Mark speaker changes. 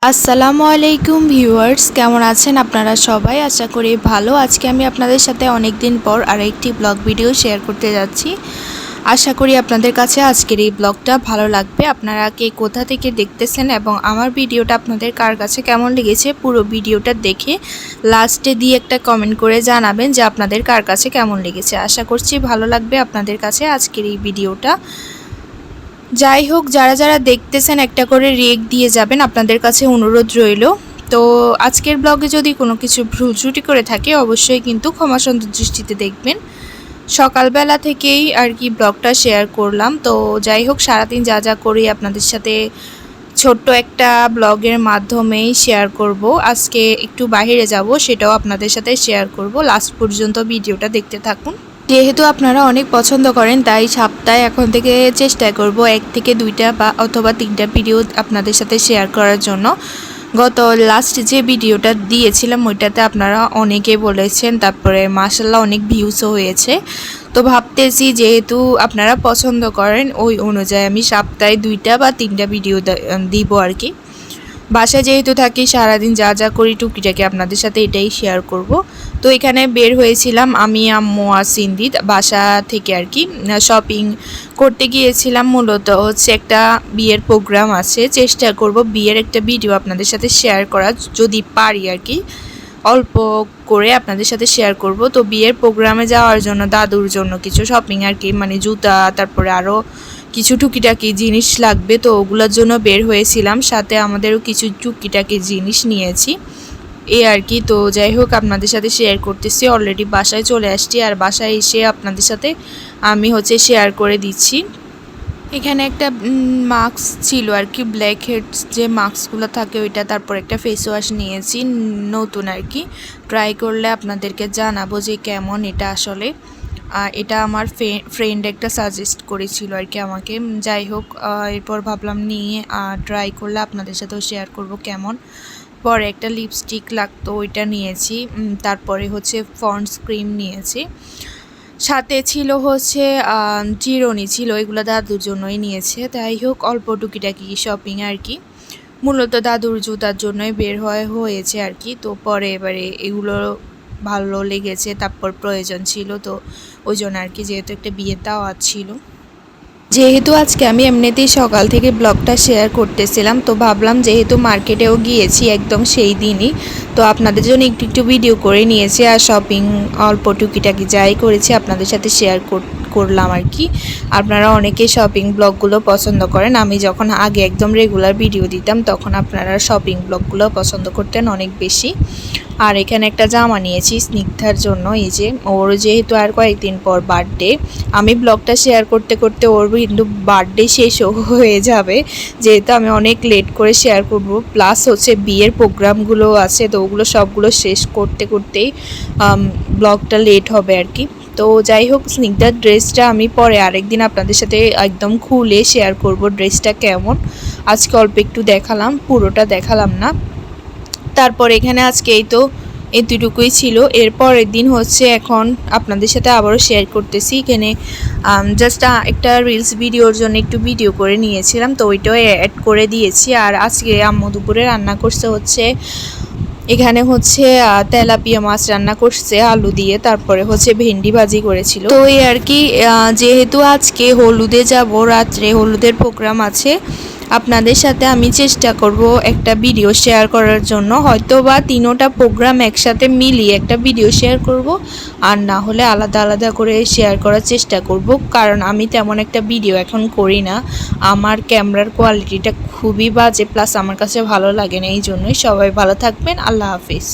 Speaker 1: আসসালামু আলাইকুম ভিউয়ার্স, কেমন আছেন আপনারা সবাই? আশা করি ভালো। আজকে আমি আপনাদের সাথে অনেক দিন পর আরেকটি ব্লগ ভিডিও শেয়ার করতে যাচ্ছি। আশা করি আপনাদের কাছে আজকের এই ব্লগটা ভালো লাগবে। আপনারা কে কোথা থেকে দেখতেছেন এবং আমার ভিডিওটা আপনাদের কার কাছে কেমন লেগেছে পুরো ভিডিওটা দেখে লাস্টে দিয়ে একটা কমেন্ট করে জানাবেন যে আপনাদের কার কাছে কেমন লেগেছে। আশা করছি ভালো লাগবে আপনাদের কাছে আজকের এই ভিডিওটা। যাই হোক, যারা যারা দেখতেছেন একটা করে রিয়েক্ট দিয়ে যাবেন, আপনাদের কাছে অনুরোধ রইল। তো আজকের ব্লগে যদি কোনো কিছু ভুল ত্রুটি করে থাকে অবশ্যই কিন্তু ক্ষমা সুন্দর দৃষ্টিতে দেখবেন। সকালবেলা থেকেই আর কি ব্লগটা শেয়ার করলাম। তো যাই হোক, সারাদিন যা যা করি আপনাদের সাথে ছোট্ট একটা ব্লগের মাধ্যমেই শেয়ার করব। আজকে একটু বাইরে যাব, সেটাও আপনাদের সাথে শেয়ার করব। লাস্ট পর্যন্ত ভিডিওটা দেখতে থাকুন। যেহেতু আপনারা অনেক পছন্দ করেন, তাই সপ্তাহে এখন থেকে চেষ্টা করব 1 থেকে 2টা বা অথবা 3টা ভিডিও আপনাদের সাথে শেয়ার করার জন্য। গত লাস্ট যে ভিডিওটা দিয়েছিলাম ওইটাতে আপনারা অনেকে বলেছেন, তারপরে মাশাআল্লাহ অনেক ভিউসও হয়েছে। তো ভাবতেছি যেহেতু আপনারা পছন্দ করেন ওই অনুযায়ী আমি সপ্তাহে 2টা বা 3টা ভিডিও দিব আর কি। বাসায় যেহেতু থাকি সারাদিন যা যা করি টুকিটাকি আপনাদের সাথে এটাই শেয়ার করব। তো এখানে বের হয়েছিলাম আমি, আম্মু আর সিন্দিত বাসা থেকে আর কি শপিং করতে গিয়েছিলাম। মূলত হচ্ছে একটা বিয়ের প্রোগ্রাম আছে, চেষ্টা করব বিয়ের একটা ভিডিও আপনাদের সাথে শেয়ার করা যদি পারি আর কি, অল্প করে আপনাদের সাথে শেয়ার করব। তো বিয়ের প্রোগ্রামে যাওয়ার জন্য দাদুর জন্য কিছু শপিং আর কি, মানে জুতা, তারপরে আরও কিছু টুকিটাকি জিনিস লাগবে, তো ওগুলোর জন্য বের হয়েছিলাম। সাথে আমাদেরও কিছু টুকিটাকি জিনিস নিয়েছি এই আর কি। তো যাই হোক, আপনাদের সাথে শেয়ার করতেছি। অলরেডি বাসায় চলে আসছি, আর বাসায় এসে আপনাদের সাথে আমি শেয়ার করে দিচ্ছি। এখানে একটা মাস্ক ছিল আর কি, ব্ল্যাক হেডস যে মাস্কগুলো থাকে ওইটা, তারপর একটা ফেস ওয়াশ নিয়েছি নতুন আর কি। ট্রাই করলে আপনাদেরকে জানাবো যে কেমন এটা আসলে। এটা আমার ফ্রেন্ড একটা সাজেস্ট করেছিল আর কি আমাকে। যাই হোক, এরপর ভাবলাম নিয়ে ট্রাই করলে আপনাদের সাথেও শেয়ার করব কেমন। পরে একটা লিপস্টিক লাগতো, ওইটা নিয়েছি। তারপরে পন্ডস ক্রিম নিয়েছি। সাথে ছিল চিরুনি ছিল, এগুলো দাদুর জন্যই নিয়েছে। তাই হোক, অল্প টুকিটাকি শপিং আর কি, মূলত দাদুর জুতার জন্যই বের হয়েছে আর কি। তো পরে এবারে এগুলো ভালো লেগেছে, তারপর প্রয়োজন ছিল, তো ওই জন্য আর কি, যেহেতু একটা বিয়ের দাওয়াত ছিল। যেহেতু আজকে আমি এমনিতেই সকাল থেকে ব্লগটা শেয়ার করতেছিলাম, তো ভাবলাম যেহেতু মার্কেটেও গিয়েছি একদম সেই দিনই, তো আপনাদের জন্য একটু একটু ভিডিও করে নিয়েছি। আর শপিং অল্প টুকিটাকি যাই করেছি আপনাদের সাথে শেয়ার করলাম আর কি। আপনারা অনেকে শপিং ব্লগগুলো পছন্দ করেন। আমি যখন আগে একদম রেগুলার ভিডিও দিতাম তখন আপনারা শপিং ব্লগগুলো পছন্দ করতেন অনেক বেশি। আর এখানে একটা জামা নিয়েছি স্নিগ্ধার জন্য। এই যে ওর যেহেতু আর কয়েকদিন পর বার্থডে, আমি ব্লগটা শেয়ার করতে করতে ওর কিন্তু বার্থডে শেষ হয়ে যাবে, যেহেতু আমি অনেক লেট করে শেয়ার করব। প্লাস বিয়ের প্রোগ্রামগুলো আছে, তো ওগুলো সবগুলো শেষ করতে করতেই ব্লগটা লেট হবে আর কি। তো যাই হোক, স্নিগ্ধার ড্রেসটা আমি পরে আরেকদিন আপনাদের সাথে একদম খুলে শেয়ার করব ড্রেসটা কেমন। আজকে অল্প একটু দেখালাম, পুরোটা দেখালাম না। তারপর এখানে আজকে এতটুকুই ছিল। এরপরের দিন এখন আপনাদের সাথে আবারও শেয়ার করতেছি। এখানে জাস্ট একটা রিলস ভিডিওর জন্য একটু ভিডিও করে নিয়েছিলাম, তো ওইটাও অ্যাড করে দিয়েছি। আর আজকে আম্মু দুপুরে রান্না করছে এখানে তেলাপিয়া মাছ রান্না করছে আলু দিয়ে, তারপরে ভেন্ডি ভাজি করেছিল। তো এই আর কি, যেহেতু আজকে হলুদে যাব, রাত্রে হলুদের প্রোগ্রাম আছে, আপনাদের সাথে আমি চেষ্টা করব একটা ভিডিও শেয়ার করার জন্য। হয়তো বা 3টা প্রোগ্রাম একসাথে মিলিয়ে একটা ভিডিও শেয়ার করব, আর না হলে আলাদা আলাদা করে শেয়ার করার চেষ্টা করব। কারণ আমি তেমন একটা ভিডিও এখন করি না, আমার ক্যামেরার কোয়ালিটিটা খুবই বাজে, প্লাস আমার কাছে ভালো লাগে না। এই জন্যই। সবাই ভালো থাকবেন, আল্লাহ হাফিজ।